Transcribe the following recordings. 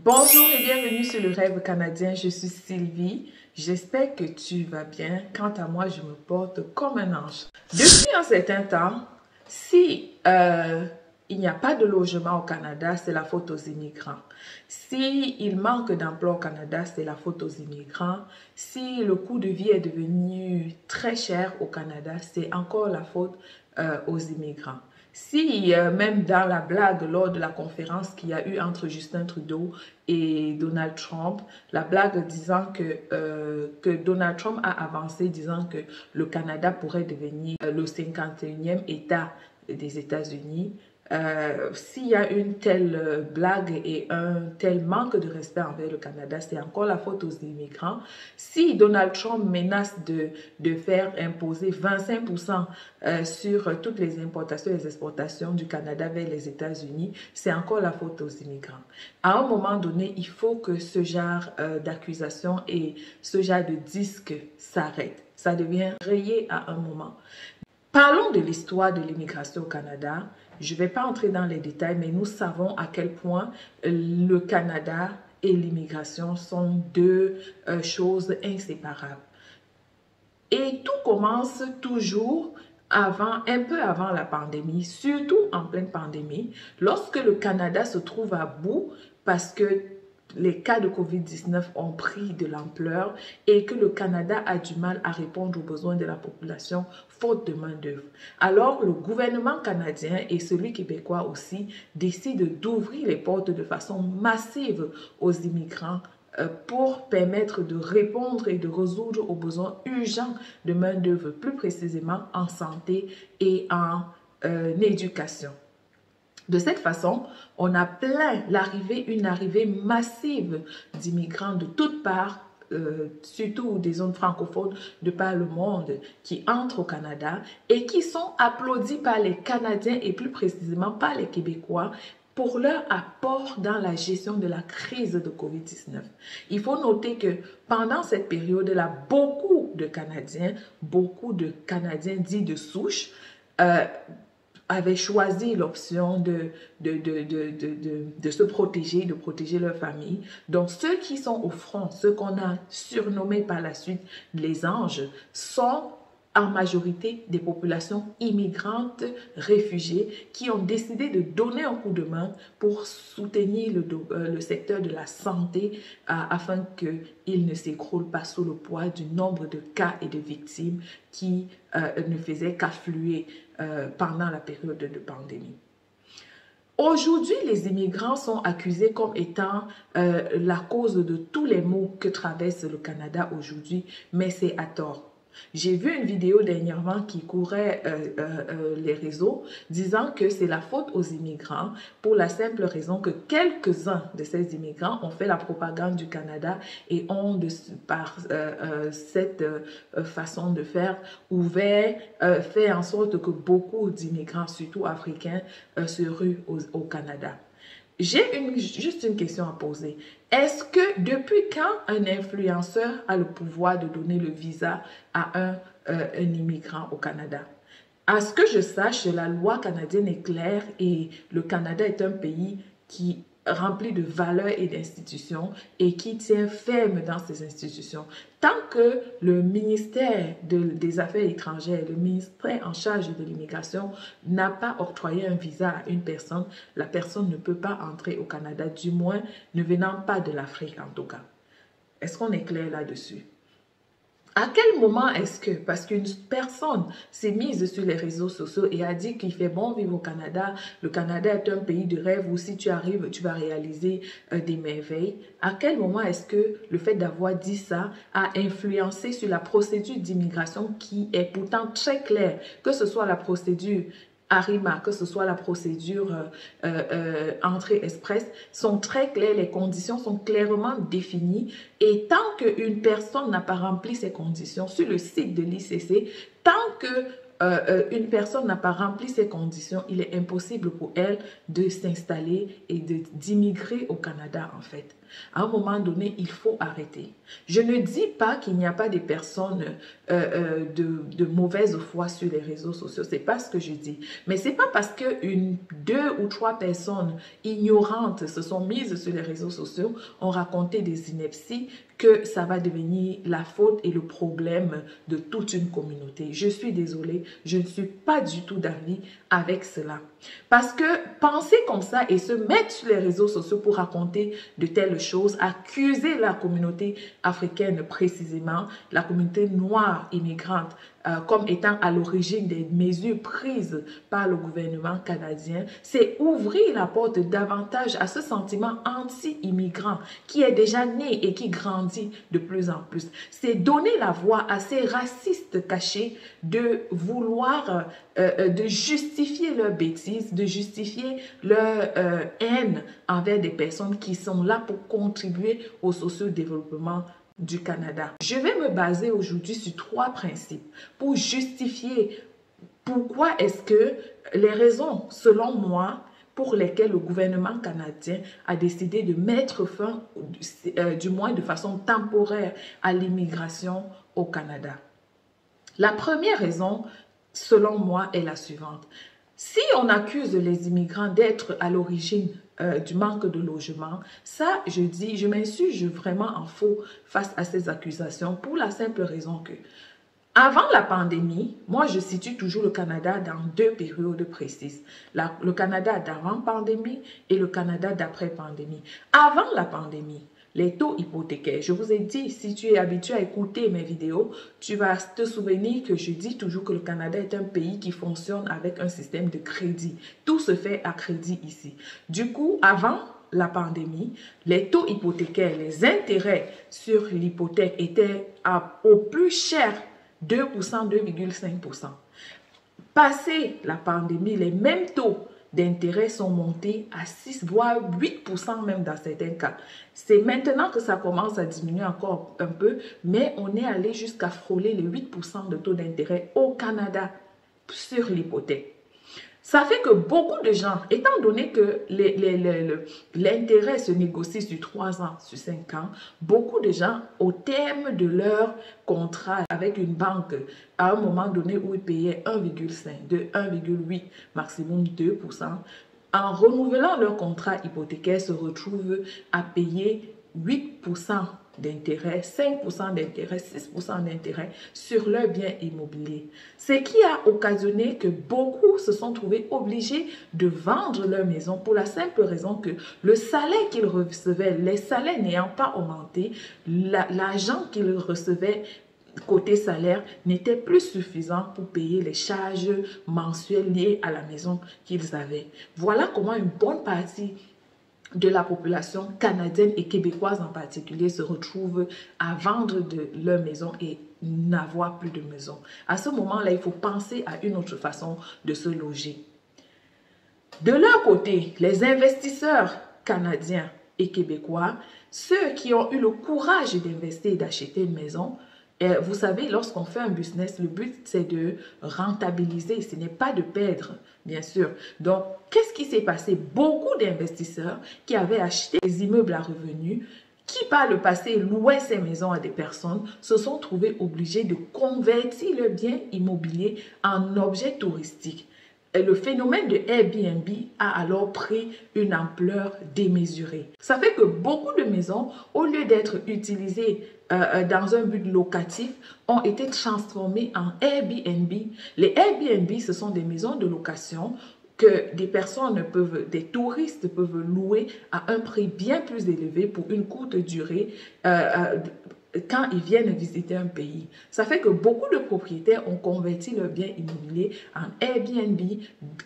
Bonjour et bienvenue sur le Rêve canadien, je suis Sylvie. J'espère que tu vas bien. Quant à moi, je me porte comme un ange. Depuis un certain temps, si il n'y a pas de logement au Canada, c'est la faute aux immigrants. Si il manque d'emploi au Canada, c'est la faute aux immigrants. Si le coût de vie est devenu très cher au Canada, c'est encore la faute aux immigrants. Si même dans la blague lors de la conférence qu'il y a eu entre Justin Trudeau et Donald Trump, la blague disant que Donald Trump a avancé disant que le Canada pourrait devenir le 51e État des États-Unis, s'il y a une telle blague et un tel manque de respect envers le Canada, c'est encore la faute aux immigrants. Si Donald Trump menace de faire imposer 25% sur toutes les importations et les exportations du Canada vers les États-Unis, c'est encore la faute aux immigrants. À un moment donné, il faut que ce genre d'accusation et ce genre de disque s'arrête. Ça devient rayé à un moment. Parlons de l'histoire de l'immigration au Canada. Je ne vais pas entrer dans les détails, mais nous savons à quel point le Canada et l'immigration sont deux choses inséparables. Et tout commence toujours un peu avant la pandémie, surtout en pleine pandémie, lorsque le Canada se trouve à bout parce que les cas de COVID-19 ont pris de l'ampleur et que le Canada a du mal à répondre aux besoins de la population faute de main-d'œuvre. Alors, le gouvernement canadien et celui québécois aussi décident d'ouvrir les portes de façon massive aux immigrants pour permettre de répondre et de résoudre aux besoins urgents de main-d'œuvre, plus précisément en santé et en éducation. De cette façon, on a une arrivée massive d'immigrants de toutes parts, surtout des zones francophones de par le monde, qui entrent au Canada et qui sont applaudis par les Canadiens et plus précisément par les Québécois pour leur apport dans la gestion de la crise de COVID-19. Il faut noter que pendant cette période-là, beaucoup de Canadiens dits de souche, avaient choisi l'option de se protéger, de protéger leur famille. Donc, ceux qui sont au front, ceux qu'on a surnommés par la suite les anges, sont en majorité des populations immigrantes, réfugiées, qui ont décidé de donner un coup de main pour soutenir le secteur de la santé afin qu'il ne s'écroule pas sous le poids du nombre de cas et de victimes qui ne faisaient qu'affluer pendant la période de pandémie. Aujourd'hui, les immigrants sont accusés comme étant la cause de tous les maux que traverse le Canada aujourd'hui, mais c'est à tort. J'ai vu une vidéo dernièrement qui courait les réseaux disant que c'est la faute aux immigrants pour la simple raison que quelques-uns de ces immigrants ont fait la propagande du Canada et ont, par cette façon de faire, fait en sorte que beaucoup d'immigrants, surtout africains, se ruent au Canada. J'ai juste une question à poser. Est-ce que depuis quand un influenceur a le pouvoir de donner le visa à un immigrant au Canada? À ce que je sache, la loi canadienne est claire et le Canada est un pays qui rempli de valeurs et d'institutions et qui tient ferme dans ces institutions. Tant que le ministère des Affaires étrangères, le ministère en charge de l'immigration n'a pas octroyé un visa à une personne, la personne ne peut pas entrer au Canada, du moins ne venant pas de l'Afrique en tout cas. Est-ce qu'on est clair là-dessus? À quel moment est-ce que, parce qu'une personne s'est mise sur les réseaux sociaux et a dit qu'il fait bon vivre au Canada, le Canada est un pays de rêve où si tu arrives, tu vas réaliser des merveilles. À quel moment est-ce que le fait d'avoir dit ça a influencé sur la procédure d'immigration qui est pourtant très claire, que ce soit la procédure ARIMA, que ce soit la procédure entrée express, sont très claires, les conditions sont clairement définies et tant qu'une personne n'a pas rempli ces conditions sur le site de l'ICC, tant une personne n'a pas rempli ces conditions, il est impossible pour elle de s'installer et d'immigrer au Canada en fait. À un moment donné, il faut arrêter. Je ne dis pas qu'il n'y a pas des personnes de mauvaise foi sur les réseaux sociaux, c'est pas ce que je dis. Mais c'est pas parce que deux ou trois personnes ignorantes se sont mises sur les réseaux sociaux, ont raconté des inepties, que ça va devenir la faute et le problème de toute une communauté. Je suis désolée, je ne suis pas du tout d'avis avec cela. Parce que penser comme ça et se mettre sur les réseaux sociaux pour raconter de telles choses, accuser la communauté africaine précisément, la communauté noire immigrante, comme étant à l'origine des mesures prises par le gouvernement canadien, c'est ouvrir la porte davantage à ce sentiment anti-immigrant qui est déjà né et qui grandit de plus en plus. C'est donner la voix à ces racistes cachés de vouloir de justifier leurs bêtises, de justifier leur haine envers des personnes qui sont là pour contribuer au socio-développement du Canada. Je vais me baser aujourd'hui sur trois principes pour justifier pourquoi est-ce que les raisons, selon moi, pour lesquelles le gouvernement canadien a décidé de mettre fin, du moins de façon temporaire, à l'immigration au Canada. La première raison, selon moi, est la suivante. Si on accuse les immigrants d'être à l'origine du manque de logement, ça, je m'insurge vraiment en faux face à ces accusations pour la simple raison que avant la pandémie, moi je situe toujours le Canada dans deux périodes précises. Le Canada d'avant pandémie et le Canada d'après pandémie. Avant la pandémie, les taux hypothécaires, je vous ai dit, si tu es habitué à écouter mes vidéos, tu vas te souvenir que je dis toujours que le Canada est un pays qui fonctionne avec un système de crédit. Tout se fait à crédit ici. Du coup, avant la pandémie, les taux hypothécaires, les intérêts sur l'hypothèque étaient au plus cher 2%, 2,5%. Passé la pandémie, les mêmes taux d'intérêt sont montés à 6, voire 8% même dans certains cas. C'est maintenant que ça commence à diminuer encore un peu, mais on est allé jusqu'à frôler les 8% de taux d'intérêt au Canada sur l'hypothèque. Ça fait que beaucoup de gens, étant donné que l'intérêt se négocie sur 3 ans, sur 5 ans, beaucoup de gens, au terme de leur contrat avec une banque, à un moment donné où ils payaient 1,5, de 1,8, maximum 2%, en renouvelant leur contrat hypothécaire, se retrouvent à payer 8% d'intérêt, 5% d'intérêt, 6% d'intérêt sur leurs biens immobiliers. Ce qui a occasionné que beaucoup se sont trouvés obligés de vendre leur maison pour la simple raison que le salaire qu'ils recevaient, les salaires n'ayant pas augmenté, l'argent qu'ils recevaient côté salaire n'était plus suffisant pour payer les charges mensuelles liées à la maison qu'ils avaient. Voilà comment une bonne partie de la population canadienne et québécoise en particulier se retrouvent à vendre leur maison et n'avoir plus de maison. À ce moment-là, il faut penser à une autre façon de se loger. De leur côté, les investisseurs canadiens et québécois, ceux qui ont eu le courage d'investir et d'acheter une maison, vous savez, lorsqu'on fait un business, le but, c'est de rentabiliser, ce n'est pas de perdre, bien sûr. Donc, qu'est-ce qui s'est passé? Beaucoup d'investisseurs qui avaient acheté des immeubles à revenus, qui par le passé louaient ces maisons à des personnes, se sont trouvés obligés de convertir leurs biens immobiliers en objets touristiques. Et le phénomène de Airbnb a alors pris une ampleur démesurée. Ça fait que beaucoup de maisons, au lieu d'être utilisées dans un but locatif, ont été transformées en Airbnb. Les Airbnb, ce sont des maisons de location que des touristes peuvent louer à un prix bien plus élevé pour une courte durée quand ils viennent visiter un pays. Ça fait que beaucoup de propriétaires ont converti leurs biens immobiliers en Airbnb.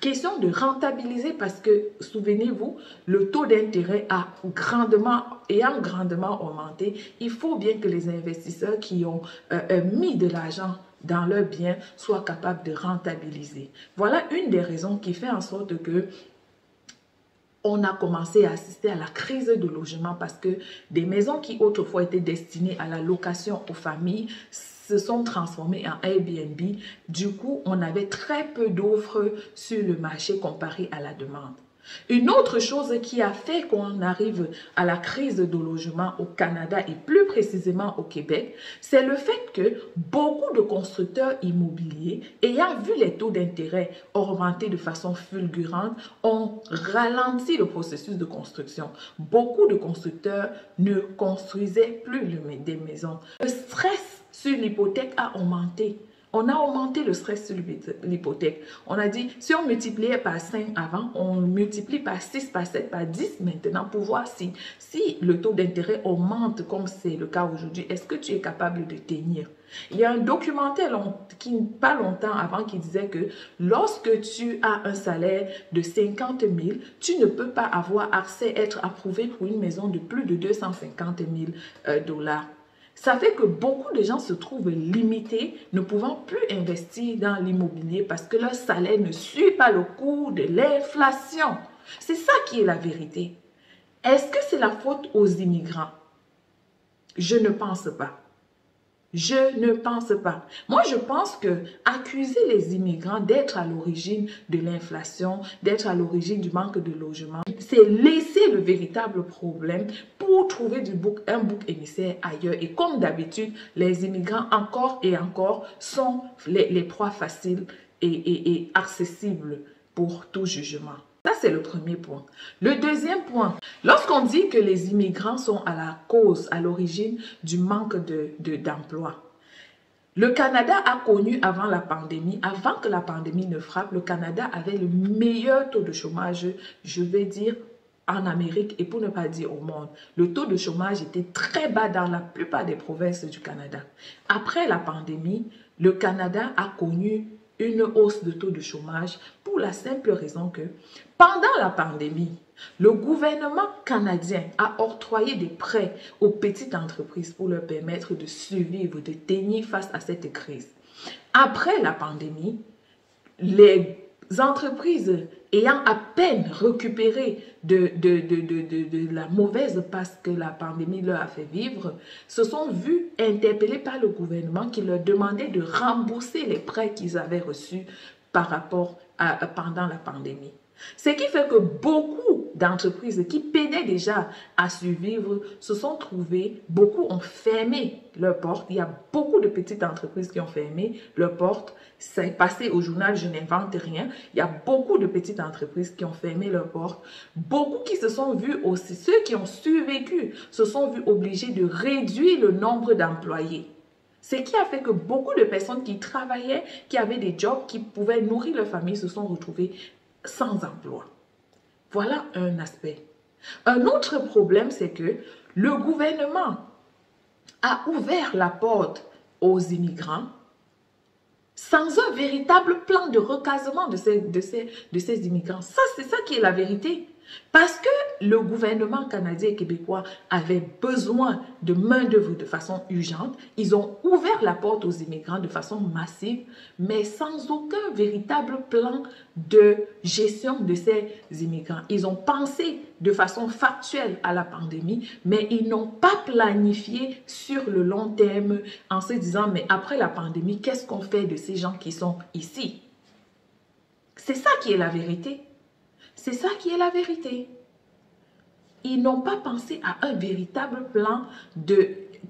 Question de rentabiliser parce que, souvenez-vous, le taux d'intérêt ayant grandement augmenté. Il faut bien que les investisseurs qui ont mis de l'argent dans leurs biens soient capables de rentabiliser. Voilà une des raisons qui fait en sorte que on a commencé à assister à la crise de logement parce que des maisons qui autrefois étaient destinées à la location aux familles se sont transformés en Airbnb. Du coup, on avait très peu d'offres sur le marché comparé à la demande. Une autre chose qui a fait qu'on arrive à la crise de logement au Canada et plus précisément au Québec, c'est le fait que beaucoup de constructeurs immobiliers, ayant vu les taux d'intérêt augmenter de façon fulgurante, ont ralenti le processus de construction. Beaucoup de constructeurs ne construisaient plus des maisons. Le stress sur l'hypothèque a augmenté. On a augmenté le stress sur l'hypothèque. On a dit, si on multipliait par 5 avant, on multiplie par 6, par 7, par 10 maintenant pour voir si le taux d'intérêt augmente comme c'est le cas aujourd'hui, est-ce que tu es capable de tenir? Il y a un documentaire pas longtemps avant qui disait que lorsque tu as un salaire de 50 000, tu ne peux pas avoir accès, être approuvé pour une maison de plus de 250 000 $. Ça fait que beaucoup de gens se trouvent limités, ne pouvant plus investir dans l'immobilier parce que leur salaire ne suit pas le cours de l'inflation. C'est ça qui est la vérité. Est-ce que c'est la faute aux immigrants? Je ne pense pas. Je ne pense pas. Moi, je pense que accuser les immigrants d'être à l'origine de l'inflation, d'être à l'origine du manque de logement, c'est laisser le véritable problème pour trouver un bouc émissaire ailleurs. Et comme d'habitude, les immigrants encore et encore sont les proies faciles et accessibles pour tout jugement. Ça, c'est le premier point. Le deuxième point, lorsqu'on dit que les immigrants sont à la cause, à l'origine du manque d'emploi, le Canada a connu avant la pandémie, avant que la pandémie ne frappe, le Canada avait le meilleur taux de chômage, je vais dire, en Amérique et pour ne pas dire au monde. Le taux de chômage était très bas dans la plupart des provinces du Canada. Après la pandémie, le Canada a connu une hausse de taux de chômage pour la simple raison que pendant la pandémie, le gouvernement canadien a octroyé des prêts aux petites entreprises pour leur permettre de survivre, de tenir face à cette crise. Après la pandémie, les entreprises ayant à peine récupéré de la mauvaise passe que la pandémie leur a fait vivre, se sont vues interpellées par le gouvernement qui leur demandait de rembourser les prêts qu'ils avaient reçus pendant la pandémie. Ce qui fait que beaucoup d'entreprises qui peinaient déjà à survivre se sont trouvées, beaucoup ont fermé leurs portes. Il y a beaucoup de petites entreprises qui ont fermé leurs portes. C'est passé au journal, je n'invente rien. Il y a beaucoup de petites entreprises qui ont fermé leurs portes. Beaucoup qui se sont vus aussi, ceux qui ont survécu, se sont vus obligés de réduire le nombre d'employés. Ce qui a fait que beaucoup de personnes qui travaillaient, qui avaient des jobs, qui pouvaient nourrir leur famille, se sont retrouvées sans emploi. Voilà un aspect. Un autre problème, c'est que le gouvernement a ouvert la porte aux immigrants sans un véritable plan de recasement de ces immigrants. Ça, c'est ça qui est la vérité. Parce que le gouvernement canadien et québécois avait besoin de main-d'œuvre de façon urgente, ils ont ouvert la porte aux immigrants de façon massive, mais sans aucun véritable plan de gestion de ces immigrants. Ils ont pensé de façon factuelle à la pandémie, mais ils n'ont pas planifié sur le long terme en se disant, mais après la pandémie, qu'est-ce qu'on fait de ces gens qui sont ici? C'est ça qui est la vérité. C'est ça qui est la vérité. Ils n'ont pas pensé à un véritable plan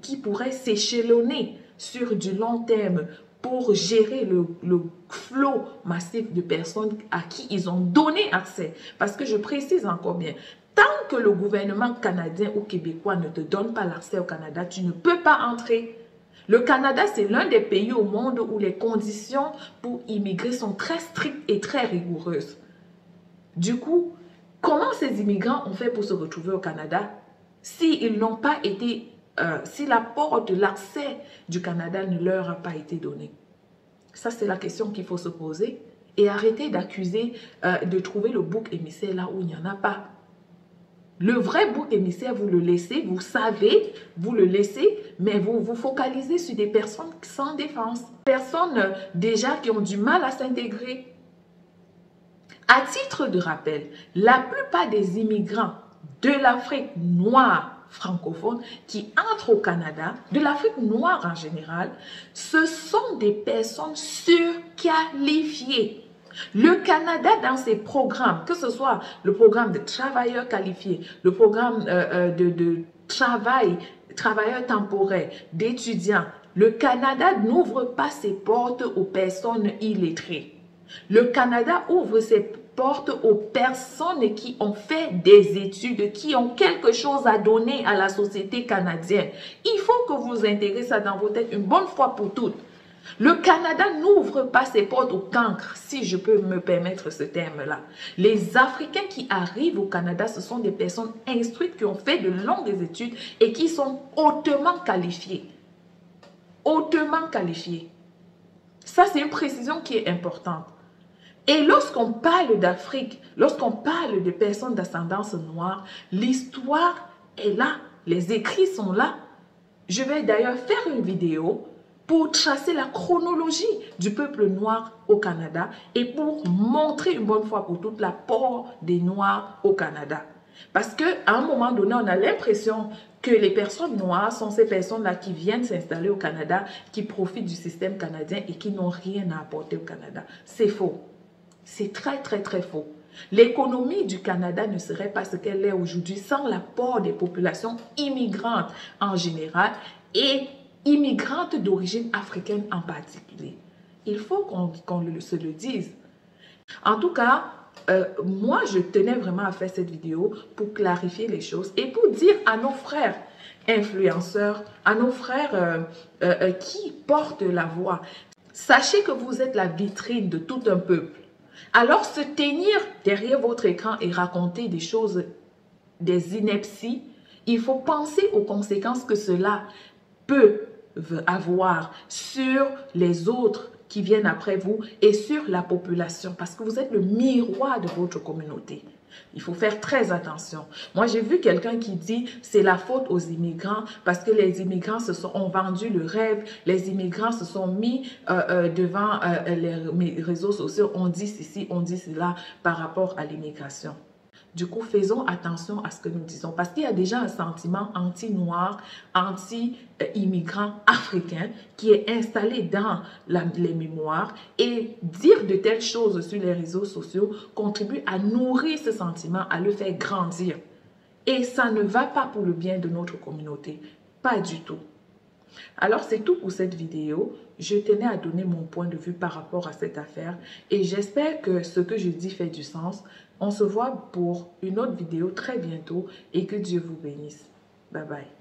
qui pourrait s'échelonner sur du long terme pour gérer le flot massif de personnes à qui ils ont donné accès. Parce que je précise encore bien, tant que le gouvernement canadien ou québécois ne te donne pas l'accès au Canada, tu ne peux pas entrer. Le Canada, c'est l'un des pays au monde où les conditions pour immigrer sont très strictes et très rigoureuses. Du coup, comment ces immigrants ont fait pour se retrouver au Canada s'ils n'ont pas été, si la porte de l'accès du Canada ne leur a pas été donnée? Ça, c'est la question qu'il faut se poser et arrêter d'accuser, de trouver le bouc émissaire là où il n'y en a pas. Le vrai bouc émissaire, vous le laissez, vous savez, vous le laissez, mais vous vous focalisez sur des personnes sans défense. Personnes déjà qui ont du mal à s'intégrer. À titre de rappel, la plupart des immigrants de l'Afrique noire francophones qui entrent au Canada, de l'Afrique noire en général, ce sont des personnes surqualifiées. Le Canada, dans ses programmes, que ce soit le programme de travailleurs qualifiés, le programme de travailleurs temporaires, d'étudiants, le Canada n'ouvre pas ses portes aux personnes illettrées. Le Canada ouvre ses portes aux personnes qui ont fait des études, qui ont quelque chose à donner à la société canadienne. Il faut que vous intégrez ça dans vos têtes une bonne fois pour toutes. Le Canada n'ouvre pas ses portes au cancre, si je peux me permettre ce terme-là. Les Africains qui arrivent au Canada, ce sont des personnes instruites qui ont fait de longues études et qui sont hautement qualifiées. Hautement qualifiées. Ça, c'est une précision qui est importante. Et lorsqu'on parle d'Afrique, lorsqu'on parle de personnes d'ascendance noire, l'histoire est là, les écrits sont là. Je vais d'ailleurs faire une vidéo pour tracer la chronologie du peuple noir au Canada et pour montrer une bonne fois pour toutes l'apport des Noirs au Canada. Parce qu'à un moment donné, on a l'impression que les personnes noires sont ces personnes-là qui viennent s'installer au Canada, qui profitent du système canadien et qui n'ont rien à apporter au Canada. C'est faux. C'est très, très, très faux. L'économie du Canada ne serait pas ce qu'elle est aujourd'hui sans l'apport des populations immigrantes en général et immigrantes d'origine africaine en particulier. Il faut qu'on se le dise. En tout cas, moi, je tenais vraiment à faire cette vidéo pour clarifier les choses et pour dire à nos frères influenceurs, à nos frères qui portent la voix, sachez que vous êtes la vitrine de tout un peuple. Alors, se tenir derrière votre écran et raconter des choses, des inepties, il faut penser aux conséquences que cela peut avoir sur les autres qui viennent après vous et sur la population parce que vous êtes le miroir de votre communauté. Il faut faire très attention. Moi, j'ai vu quelqu'un qui dit c'est la faute aux immigrants parce que les immigrants ont vendu le rêve, les immigrants se sont mis devant les réseaux sociaux, on dit ceci, on dit cela par rapport à l'immigration. Du coup, faisons attention à ce que nous disons parce qu'il y a déjà un sentiment anti-noir, anti-immigrant africain qui est installé dans les mémoires et dire de telles choses sur les réseaux sociaux contribue à nourrir ce sentiment, à le faire grandir. Et ça ne va pas pour le bien de notre communauté, pas du tout. Alors, c'est tout pour cette vidéo. Je tenais à donner mon point de vue par rapport à cette affaire et j'espère que ce que je dis fait du sens. On se voit pour une autre vidéo très bientôt et que Dieu vous bénisse. Bye bye.